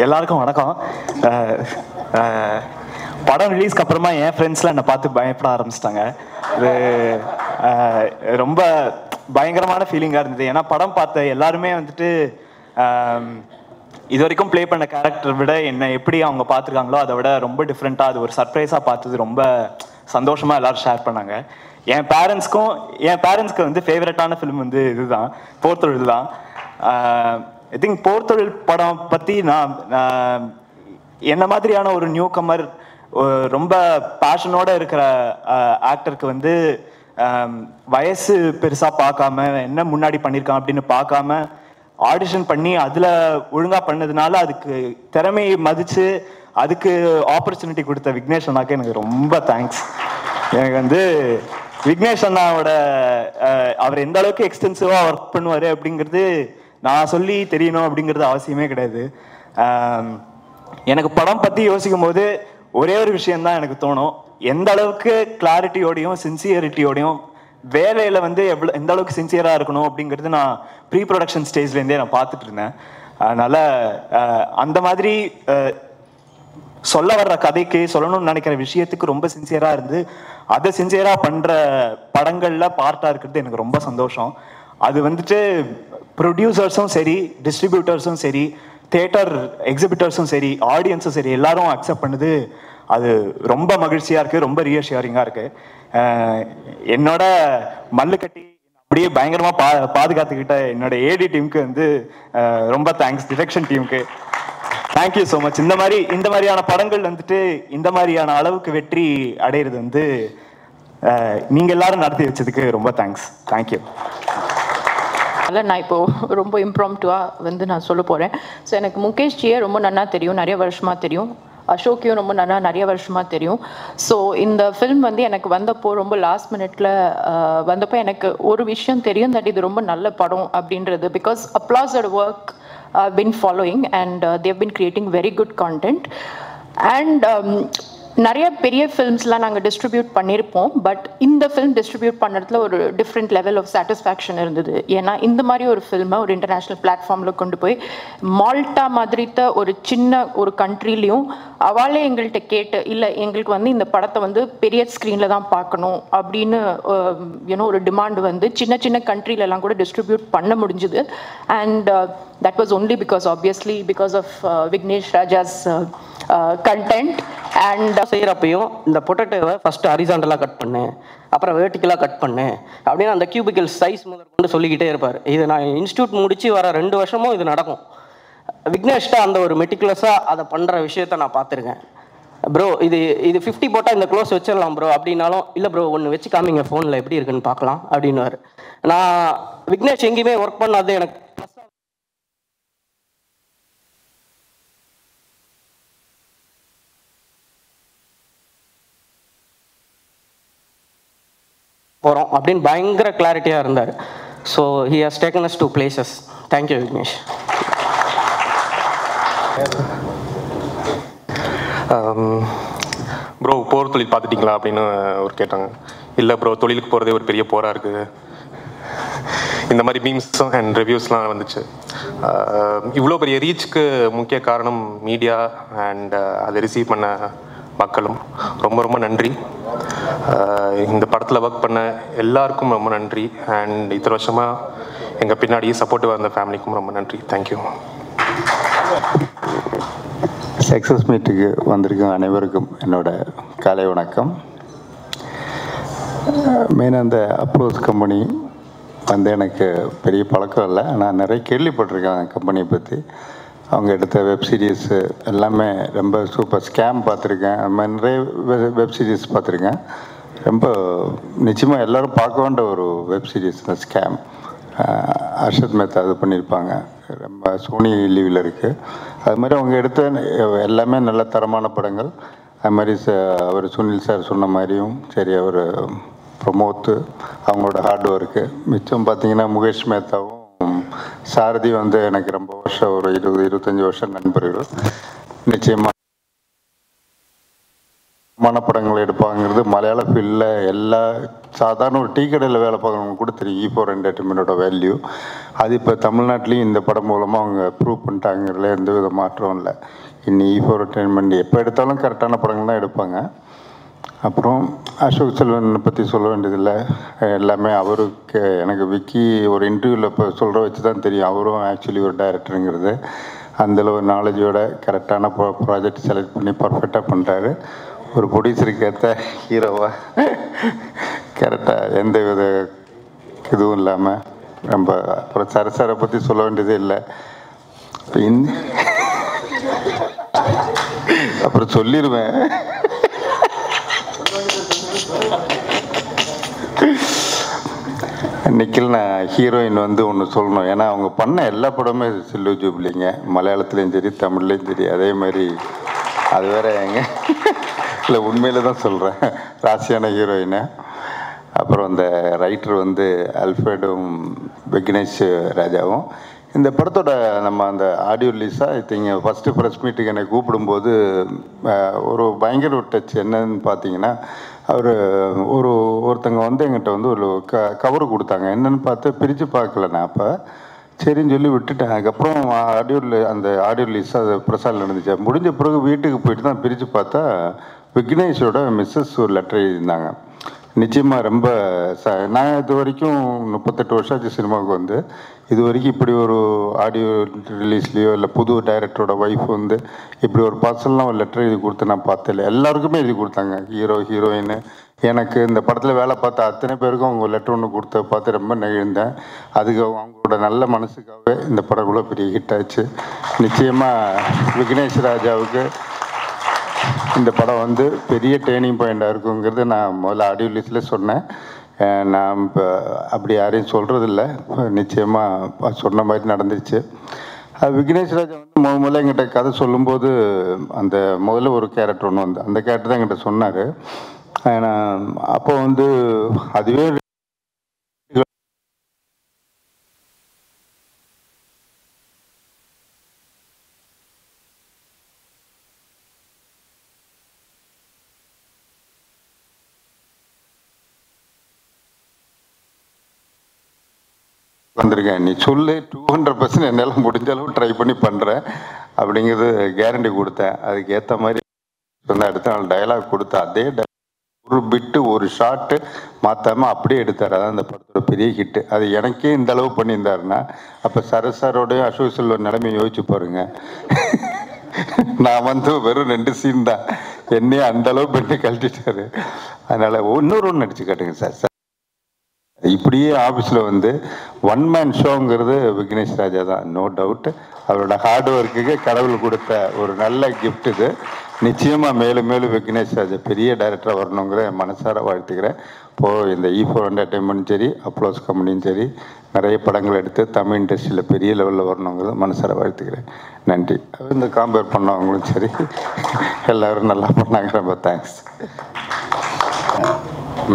எல்லாருக்கும் வணக்கம். படம் ரிலீஸ்க்கு அப்புறமா என் ஃப்ரெண்ட்ஸ்லாம் என்னை பார்த்து பயப்பட ஆரம்பிச்சிட்டாங்க. இது ரொம்ப பயங்கரமான ஃபீலிங்காக இருந்தது. ஏன்னா படம் பார்த்த எல்லாருமே வந்துட்டு இது வரைக்கும் ப்ளே பண்ண கேரக்டர் விட என்னை எப்படி அவங்க பார்த்துருக்காங்களோ அதை விட ரொம்ப டிஃப்ரெண்ட்டாக, அது ஒரு சர்ப்ரைஸாக பார்த்தது ரொம்ப சந்தோஷமாக எல்லோரும் ஷேர் பண்ணாங்க. என் பேரண்ட்ஸ்க்கு வந்து ஃபேவரட்டான ஃபிலிம் வந்து இதுதான், போர்த்தொழில் தான். ஐ திங்க் போர்த்தொழில் படம் பற்றி நான் என்ன மாதிரியான ஒரு நியூ கமர், ரொம்ப பேஷனோட இருக்கிற ஆக்டருக்கு வந்து வயசு பெருசாக பார்க்காம என்ன முன்னாடி பண்ணியிருக்கான் அப்படின்னு பார்க்காம ஆடிஷன் பண்ணி அதில் ஒழுங்காக பண்ணதுனால அதுக்கு திறமையை மதித்து அதுக்கு ஆப்பர்ச்சுனிட்டி கொடுத்த விக்னேஷ் அண்ணாக்கு எனக்கு ரொம்ப தேங்க்ஸ். எனக்கு வந்து விக்னேஷ் அண்ணாவோட அவர் எந்த அளவுக்கு எக்ஸ்டென்சிவாக ஒர்க் பண்ணுவார் அப்படிங்கிறது நான் சொல்லி தெரியணும் அப்படிங்கிறது அவசியமே கிடையாது. எனக்கு படம் பற்றி யோசிக்கும் போது ஒரே ஒரு விஷயம்தான் எனக்கு தோணும், எந்த அளவுக்கு கிளாரிட்டியோடையும் சின்சியரிட்டியோடையும் வேலையில் வந்து எந்த அளவுக்கு சின்சியராக இருக்கணும் அப்படிங்கிறது நான் ப்ரீ ப்ரொடக்ஷன் ஸ்டேஜ்லேருந்தே நான் பார்த்துட்டு இருந்தேன். அதனால் அந்த மாதிரி சொல்ல வர்ற கதைக்கு, சொல்லணும்னு நினைக்கிற விஷயத்துக்கு ரொம்ப சின்சியராக இருந்து அதை சின்சியராக பண்ணுற படங்களில் பார்ட்டாக இருக்கிறது எனக்கு ரொம்ப சந்தோஷம். அது வந்துட்டு ப்ரொடியூசர்ஸும் சரி, டிஸ்ட்ரிபியூட்டர்ஸும் சரி, தியேட்டர் எக்ஸிபிட்டர்ஸும் சரி, ஆடியன்ஸும் சரி, எல்லாரும் அக்செப்ட் பண்ணுது. அது ரொம்ப மகிழ்ச்சியாக இருக்குது, ரொம்ப ரீஅஷ்யூரிங்காக இருக்குது. என்னோட மல்லு கட்டி அப்படியே பயங்கரமாக பாதுகாத்துக்கிட்ட என்னோட ஏடி டீமுக்கு வந்து ரொம்ப தேங்க்ஸ். டிரெக்ஷன் டீமுக்கு தேங்க்யூ ஸோ மச். இந்த மாதிரியான படங்கள் வந்துட்டு இந்த மாதிரியான அளவுக்கு வெற்றி அடையிறது வந்து நீங்கள் எல்லாரும் நடத்தி வச்சதுக்கு ரொம்ப தேங்க்ஸ். தேங்க்யூ. அதில் நான் இப்போது ரொம்ப இம்ப்ராம்ப்டுவாக வந்து நான் சொல்ல போகிறேன். ஸோ எனக்கு முகேஷ்ஜியே ரொம்ப நல்லா தெரியும், நிறைய வருஷமாக தெரியும். அசோக்கையும் ரொம்ப நிறைய வருஷமாக தெரியும். ஸோ இந்த ஃபில்ம் வந்து எனக்கு வந்தப்போ ரொம்ப லாஸ்ட் மினிட்ல வந்தப்போ எனக்கு ஒரு விஷயம் தெரியும், தட் இது ரொம்ப நல்ல படம் அப்படின்றது. பிகாஸ் அப்ளாஸ்ட் work been following and they've been creating very good content and நிறைய பெரிய ஃபில்ம்ஸ்லாம் நாங்கள் டிஸ்ட்ரிபியூட் பண்ணியிருப்போம். பட் இந்த ஃபில்ம் டிஸ்ட்ரிபியூட் பண்ணுறதுல ஒரு டிஃப்ரெண்ட் லெவல் ஆஃப் சாட்டிஸ்ஃபேக்ஷன் இருந்தது. ஏன்னா இந்த மாதிரி ஒரு ஃபில்மை ஒரு இன்டர்நேஷ்னல் பிளாட்ஃபார்மில் கொண்டு போய் மால்டா மாதிரித்த ஒரு சின்ன ஒரு கண்ட்ரிலையும் அவளே எங்கள்கிட்ட கேட்டு, இல்லை எங்களுக்கு வந்து இந்த படத்தை வந்து பெரிய ஸ்க்ரீனில் தான் பார்க்கணும் அப்படின்னு ஒரு டிமாண்ட் வந்து சின்ன சின்ன கண்ட்ரிலெலாம் கூட டிஸ்ட்ரிபியூட் பண்ண முடிஞ்சுது. And that was only because of Vignesh Raja's content. And செய்கிறப்பையும் இந்த பொட்டேட்டோவை ஃபஸ்ட்டு ஹரிசாண்டலாக கட் பண்ணேன், அப்புறம் வேர்ட்டிக்கலாக கட் பண்ணேன் அப்படின்னு அந்த கியூபிக்கல் சைஸ் முதல் கொண்டு சொல்லிக்கிட்டே இருப்பார். இது நான் இன்ஸ்டியூட் முடித்து வர 2 வருஷமும் இது நடக்கும். விக்னேஷ்ட அந்த ஒரு மெட்டிகுலஸாக அதை பண்ணுற விஷயத்த நான் பார்த்துருக்கேன். ப்ரோ இது 50 போட்டால் இந்த க்ளோஸ் வச்சிடலாம் ப்ரோ அப்படின்னாலும், இல்லை ப்ரோ ஒன்று வச்சு காமிங்க ஃபோனில் எப்படி இருக்குன்னு பார்க்கலாம் அப்படின்னுவார். நான் விக்னேஷ் எங்கேயுமே ஒர்க் பண்ணாது எனக்கு போகிறோம் அப்படின்னு பயங்கர கிளாரிட்டியாக இருந்தார். So he has taken us to places. Thank you Vignesh. Bro Por Thozhil பார்த்துட்டிங்களா அப்படின்னு ஒரு கேட்டாங்க. இல்லை ப்ரோ, தொழிலுக்கு போகிறதே ஒரு பெரிய போராக இருக்குது. இந்த மாதிரி மீம்ஸும் அண்ட் ரிவ்யூஸ்லாம் வந்துச்சு. இவ்வளோ பெரிய ரீச்சுக்கு முக்கிய காரணம் மீடியா அண்ட் அதை ரிசீவ் பண்ண மக்களும். ரொம்ப ரொம்ப நன்றி. இந்த படத்தில் ஒர்க் பண்ண எல்லாருக்கும் ரொம்ப நன்றி. அண்ட் இத்தனை வருஷமாக எங்கள் பின்னாடி சப்போர்ட்டிவாக இருந்த ஃபேமிலிக்கும் ரொம்ப நன்றி. தேங்க்யூ. சக்ஸஸ் மீட்டுக்கு வந்திருக்கும் அனைவருக்கும் என்னோட காலை வணக்கம். மெயினாக அந்த அப்ரோஸ் கம்பெனி வந்து எனக்கு பெரிய பழக்கம் இல்லை, ஆனால் நிறைய கேள்விப்பட்டிருக்கேன் கம்பெனியை பற்றி. அவங்க எடுத்த வெப் சீரிஸு எல்லாமே ரொம்ப சூப்பர். ஸ்கேம் பார்த்துருக்கேன், அது மாதிரி நிறைய வெப் சீரிஸ் பார்த்துருக்கேன். ரொம்ப நிச்சயமாக எல்லோரும் பார்க்க வேண்டிய ஒரு வெப் சீரிஸ் தான் ஸ்கேம். அர்ஷத் மேத்தா அது பண்ணியிருப்பாங்க, ரொம்ப சோனி லீவில் இருக்குது. அது மாதிரி அவங்க எடுத்த எல்லாமே நல்ல தரமான படங்கள். அது மாதிரி அவர் சுனில் சார் சொன்ன மாதிரியும் சரி, அவர் ப்ரமோத்து அவங்களோட ஹார்ட் ஒர்க்கு. மிச்சம் பார்த்திங்கன்னா முகேஷ் மேத்தாவும் சாரதி வந்து எனக்கு ரொம்ப வருஷம், ஒரு 20-25 வருஷம் நண்பர்கள். நிச்சயமாக படங்களை எடுப்பாங்கிறது மலையாள ஃபீல்டில் எல்லா சாதாரண ஒரு டீ கடையில் வேலை பார்க்குறவங்க கூட தெரியும் E4 என்டர்டைன்மெண்ட்டோட வேல்யூ. அது இப்போ தமிழ்நாட்டிலையும் இந்த படம் மூலமாக அவங்க ப்ரூவ் பண்ணிட்டாங்கிறதுல எந்த வித மாற்றம் இல்லை. இன்னும் E4 என்டர்டைன்மெண்ட் எப்போ எடுத்தாலும் கரெக்டான படங்கள் தான் எடுப்பாங்க. அப்புறம் அசோக் செல்வனை பற்றி சொல்ல வேண்டியதில்லை. எல்லாமே அவருக்கு எனக்கு விக்கி ஒரு இன்டர்வியூவில் இப்போ சொல்கிற வச்சு தான் தெரியும் அவரும் ஆக்சுவலி ஒரு டைரக்டருங்கிறது. அந்தளவு நாலேஜோட கரெக்டான ப்ராஜெக்ட் செலக்ட் பண்ணி பர்ஃபெக்டாக பண்ணுறாரு. ஒரு ப்ரொடியூசருக்கு ஏற்ற ஹீரோவாக கரெக்டாக எந்த வித இதுவும் இல்லாமல் ரொம்ப. அப்புறம் சரசாரை பற்றி சொல்ல வேண்டியதே இல்லை. அப்புறம் சொல்லிடுவேன். நிக்கில் நான் ஹீரோயின் வந்து ஒன்று சொல்லணும். ஏன்னா அவங்க பண்ண எல்லா படமுமே சில்வர் ஜூப்ளிங்க, மலையாளத்துலேயும் சரி தமிழ்லேயும் சரி. அதே மாதிரி அது வேற எங்க இல்லை உண்மையில தான் சொல்கிறேன், ராசியான ஹீரோயினை. அப்புறம் அந்த ரைட்டர் வந்து அல்ஃப்ரெடும் விக்னேஷ் ராஜாவும். இந்த படத்தோட நம்ம அந்த ஆடியோ ரிலீஸாக ஐ திங்க் ஃபஸ்ட்டு ப்ரெஸ் மீட்டுக்கு என்னை கூப்பிடும்போது ஒரு பயங்கர ஒரு டச் என்னன்னு பார்த்தீங்கன்னா, ஒருத்தங்க வந்து எங்கிட்ட வந்து ஒரு கவரு கொடுத்தாங்க. என்னென்னு பார்த்து பிரித்து பார்க்கல நான். அப்போ சரின்னு சொல்லி விட்டுட்டேன். அதுக்கப்புறம் அந்த ஆடியோ ரிலீஸ் அது பிரசாத் நடந்துச்சு. முடிஞ்ச பிறகு வீட்டுக்கு போயிட்டு தான் பிரித்து பார்த்தா விக்னேஷோட மிஸ்ஸஸ் ஒரு லெட்டர் எழுதியிருந்தாங்க. நிச்சயமாக ரொம்ப நான் இது வரைக்கும் 38 வருஷம் ஆச்சு சினிமாவுக்கு வந்து. இது வரைக்கும் இப்படி ஒரு ஆடியோ ரிலீஸ்லேயோ இல்லை புது டைரக்டரோட ஒய்ஃப் வந்து இப்படி ஒரு பர்சனலாக ஒரு லெட்டர் எழுதி கொடுத்து நான் பார்த்ததில்லை. எல்லாருக்குமே எழுதி கொடுத்தாங்க, ஹீரோ ஹீரோயின். எனக்கு இந்த படத்தில் வேலை பார்த்த அத்தனை பேருக்கும் அவங்க லெட்டர் ஒன்று கொடுத்த பார்த்து ரொம்ப நெகிழ்ந்தேன். அதுக்கு அவங்களோட நல்ல மனசுக்காகவே இந்த படம் இவ்வளோ பெரிய ஹிட் ஆச்சு. நிச்சயமாக விக்னேஷ் ராஜாவுக்கு இந்த படம் வந்து பெரிய டேர்னிங் பாயிண்டாக இருக்குங்கிறது நான் முதல்ல ஆடியோ ரிலீஸில் சொன்னேன். நான் இப்போ அப்படி யாரையும் சொல்கிறதில்ல, நிச்சயமாக சொன்ன மாதிரி நடந்துச்சு. விக்னேஷ் ராஜா வந்து முதல்ல எங்கிட்ட கதை சொல்லும்போது அந்த முதல்ல ஒரு கேரக்டர் ஒன்று வந்து அந்த கேரக்டர் தான் என்கிட்ட சொன்னார். அப்போ வந்து அதுவே வந்திருக்கேன். நீ சொல்லு 200% என்னால் முடிஞ்ச அளவு ட்ரை பண்ணி பண்ணுறேன் அப்படிங்கிறது கேரண்டி கொடுத்தேன். அதுக்கு ஏற்ற மாதிரி வந்து அடுத்த நாள் டயலாக் கொடுத்து அதே ஒரு பிட்டு ஒரு ஷாட்டு மாற்றாமல் அப்படியே எடுத்தார். அதான் அந்த படத்தோட பெரிய ஹிட்டு. அது எனக்கே இந்த அளவு பண்ணியிருந்தாருன்னா அப்போ சரசாரோடையும் அசோக் செல்வன் நிலைமை யோசிச்சு பாருங்க. நான் வந்து வெறும் 2 சீன் தான், என்னையே அந்த அளவு பண்ணி கழட்டிட்டாரு. அதனால ஒன்று நடிச்சு காட்டுங்க சார். இப்படியே ஆஃபீஸில் வந்து ஒன் மேன் ஷோங்கிறது விக்னேஷ் ராஜா தான், நோ டவுட். அவரோட ஹார்ட் ஒர்க்குக்கு கடவுள் கொடுத்த ஒரு நல்ல கிஃப்ட் இது. நிச்சயமாக மேலும் மேலும் விக்னேஷ் ராஜா பெரிய டைரக்டராக வரணுங்கிற மனசார வாழ்த்துக்கிறேன். இப்போது இந்த E4 என்டர்டைன்மெண்ட் சரி அப்ளோஸ் கம்பெனியும் சரி நிறைய படங்கள் எடுத்து தமிழ் இண்டஸ்ட்ரியில் பெரிய லெவலில் வரணுங்கிறத மனசார வாழ்த்துக்கிறேன். நன்றி. இந்த காம்பேர் பண்ணவங்களும் சரி எல்லோரும் நல்லா பண்ணாங்க, ரொம்ப தேங்க்ஸ்.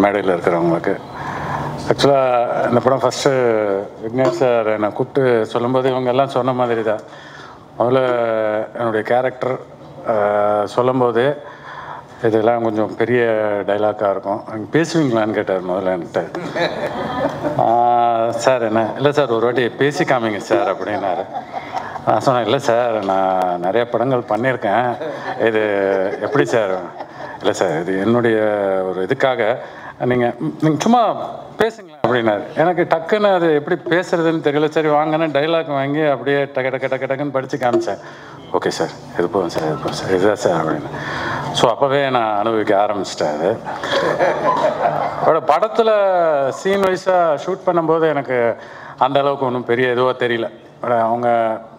மேடையில் இருக்கிறவங்களுக்கு ஆக்சுவலாக இந்த படம் ஃபஸ்ட்டு விக்னேஷ் சார் என்னை கூப்பிட்டு சொல்லும்போது இவங்க எல்லாம் சொன்ன மாதிரி தான். முதல்ல என்னுடைய கேரக்டர் சொல்லும்போது இதெல்லாம் கொஞ்சம் பெரிய டைலாக்காக இருக்கும், நீங்கள் பேசுவீங்களான்னு கேட்டார் முதல்ல என்கிட்ட. சார் என்ன இல்லை சார் ஒரு வாட்டி பேசி காமிங்க சார் அப்படின்னாரு. நான் சொன்னேன் இல்லை சார் நான் நிறைய படங்கள் பண்ணியிருக்கேன், இது எப்படி சார்? இல்லை சார் இது என்னுடைய ஒரு இதுக்காக நீங்கள் சும்மா பேசுங்களேன் அப்படின்னாரு. எனக்கு டக்குன்னு அது எப்படி பேசுறதுன்னு தெரியல. சரி வாங்கினே டைலாக் வாங்கி அப்படியே டக்குன்னு படித்து காமிச்சேன். ஓகே சார் இது போதும் சார், இது போதும் சார், இதுதான் சார் அப்படின்னு. ஸோ அப்போவே நான் அனுபவிக்க ஆரம்பிச்சிட்டேன். அது அதோட படத்தில் சீன் வைஸாக ஷூட் பண்ணும்போது எனக்கு அந்த அளவுக்கு ஒன்றும் பெரிய எதுவாக தெரியல. அவங்க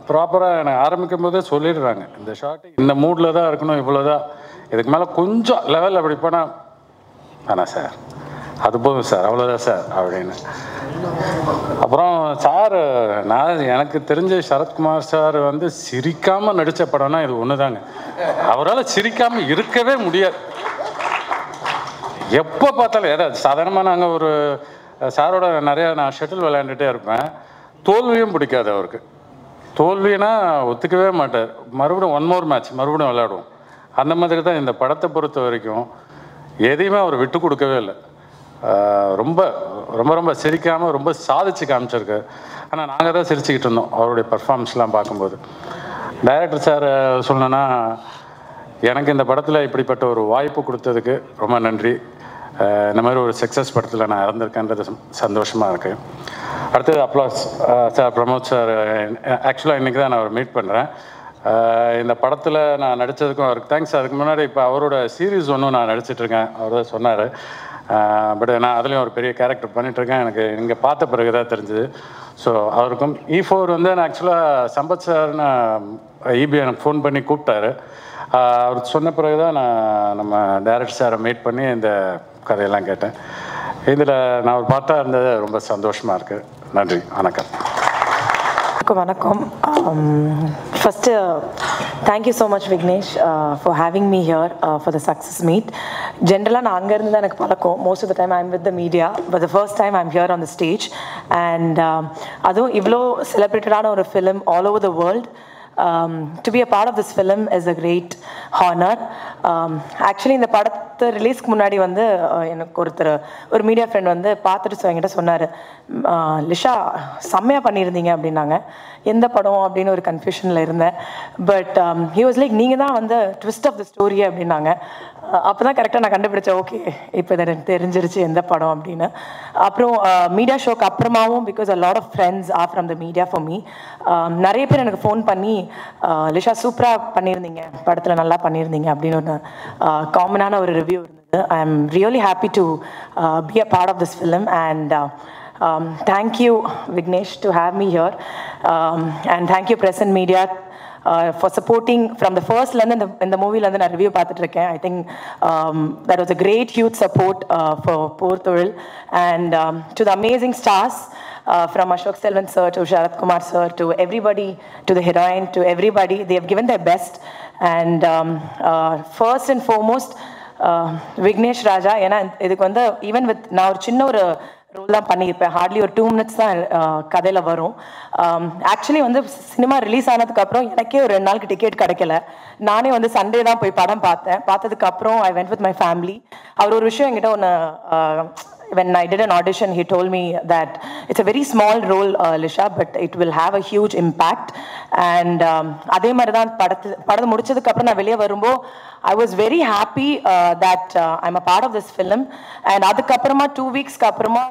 ப்ராப்பராக எனக்கு ஆரம்பிக்கும் போதே சொல்லிடுறாங்க, இந்த ஷார்ட்டு இந்த மூடில் தான் இருக்கணும், இவ்வளோதான், இதுக்கு மேலே கொஞ்சம் லெவல் அப்படி போனால் வேணாம் சார், அது போதும் சார், அவ்வளோதான் சார் அப்படின்னு. அப்புறம் சார் நான் எனக்கு தெரிஞ்ச சரத்குமார் சார் வந்து சிரிக்காமல் நடித்த படம்னா இது ஒன்று தாங்க. அவரால் சிரிக்காமல் இருக்கவே முடியாது. எப்போ பார்த்தாலும் ஏதாவது சாதாரணமாக நாங்கள் ஒரு சாரோட நிறையா நான் ஷட்டில் விளையாண்டுட்டே இருப்பேன். தோல்வியும் பிடிக்காது அவருக்கு. தோல்வினா ஒத்துக்கவே மாட்டார். மறுபடியும் ஒன் மோர் மேட்ச் மறுபடியும் விளையாடுவோம். அந்த மாதிரி தான் இந்த படத்தை பொறுத்த வரைக்கும் எதையுமே அவர் விட்டு கொடுக்கவே இல்லை. ரொம்ப ரொம்ப ரொம்ப சிரிக்காமல் ரொம்ப சாதிச்சு காமிச்சிருக்கு. ஆனால் நாங்கள் தான் சிரிச்சுக்கிட்டு இருந்தோம் அவருடைய பர்ஃபார்மன்ஸ்லாம் பார்க்கும்போது. டைரக்டர் சார் சொல்லணுன்னா, எனக்கு இந்த படத்தில் இப்படிப்பட்ட ஒரு வாய்ப்பு கொடுத்ததுக்கு ரொம்ப நன்றி. இந்த மாதிரி ஒரு சக்ஸஸ் படத்தில் நான் இறந்துருக்கேன்றது சந்தோஷமாக இருக்குது. அடுத்தது அப்ளாஸ் சார், பிரமோத் சார். ஆக்சுவலாக இன்றைக்கி தான் நான் அவர் மீட் பண்ணுறேன். இந்த படத்தில் நான் நடித்ததுக்கும் அவருக்கு தேங்க்ஸ். அதுக்கு முன்னாடி இப்போ அவரோட சீரீஸ் ஒன்றும் நான் நடிச்சிட்ருக்கேன், அவர் தான் சொன்னார். பட் நான் அதுலேயும் ஒரு பெரிய கேரக்டர் பண்ணிகிட்ருக்கேன், எனக்கு இங்கே பார்த்த பிறகு தான் தெரிஞ்சுது. ஸோ அவருக்கும் E4 வந்து நான் ஆக்சுவலாக சம்பத் சார்னு EB எனக்கு ஃபோன் பண்ணி கூப்பிட்டாரு. அவர் சொன்ன பிறகு தான் நான் நம்ம டைரக்டர் சாரை மீட் பண்ணி இந்த கதையெல்லாம் கேட்டேன். இதில் நான் ஒரு பாட்டாக இருந்தது ரொம்ப சந்தோஷமாக இருக்குது. நன்றி, வணக்கம். வணக்கம். First, thank you so much, Vignesh, for having me here for the success meet. Generally, நான் அங்கே இருந்து தான் எனக்கு பழக்கம். Most of the time I'm with the media, but the first time I'm here on the stage. And அதுவும் இவ்வளோ செலிப்ரேட்டடான ஒரு film all over the world. To be a part of this film is a great honor. Actually, இந்த படத்தை ரிலீஸ்க்கு முன்னாடி வந்து எனக்கு ஒரு மீடியா ஃப்ரெண்ட் வந்து பார்த்துட்டு என்கிட்ட சொன்னார், லிஷா செம்மையாக பண்ணியிருந்தீங்க அப்படின்னாங்க. எந்த படம் அப்படின்னு ஒரு கன்ஃபியூஷனில் இருந்தேன். பட் ஹி வாஸ் லைக், நீங்கள் தான் வந்து ட்விஸ்ட் ஆஃப் த ஸ்டோரி அப்படின்னாங்க. அப்போ தான் கரெக்டாக நான் கண்டுபிடிச்சேன், ஓகே இப்போ இதை எனக்கு தெரிஞ்சிருச்சு எந்த படம் அப்படின்னு. அப்புறம் மீடியா ஷோக்கு அப்புறமாவும், because a lot of friends are from the media for me, நிறைய பேர் எனக்கு ஃபோன் பண்ணி லிஷா சூப்பராக பண்ணியிருந்தீங்க, படத்தில் நல்லா பண்ணியிருந்தீங்க அப்படின்னு ஒரு காமனான ஒரு ரிவ்யூ இருந்தது. I am really happy to be a part of this film. And thank you, Vignesh, to have me here. And thank you, Press and Media, for supporting from the first in the movie na review paathirukken. I think that was a great huge support for Por Thozhil. And to the amazing stars, from Ashok Selvan sir to Sharath Kumar sir to everybody, to the heroine, to everybody, they have given their best. And first and foremost, Vignesh Raja, ஏன்னா இதுக்கு வந்து even with நான் ஒரு சின்ன ஒரு role தான் பண்ணியிருப்பேன், Hartley ஒரு 2 minutes தான் கதையில் வரும். ஆக்சுவலி வந்து சினிமா ரிலீஸ் ஆனதுக்கப்புறம் எனக்கே ஒரு 2 நாளுக்கு டிக்கெட் கிடைக்கல. நானே வந்து சண்டே தான் போய் படம் பார்த்ததுக்கப்புறம் I went with my family. அவர் ஒரு விஷயம் என்கிட்ட ஒன்று, when I did an audition, he told me that it's a very small role, Lisha, but it will have a huge impact. And அதே மாதிரி தான் படத்தை முடிச்சதுக்கப்புறம் நான் வெளியே வரும்போது I was very happy that I'm a part of this film. And அதுக்கப்புறமா 2 weeksக்கு அப்புறமா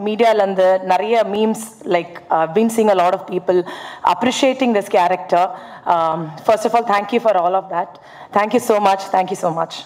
மீடியாலேருந்து நிறைய memes, like I've been seeing a lot of people appreciating this character. First of all, thank you for all of that. Thank you so much. Thank you so much.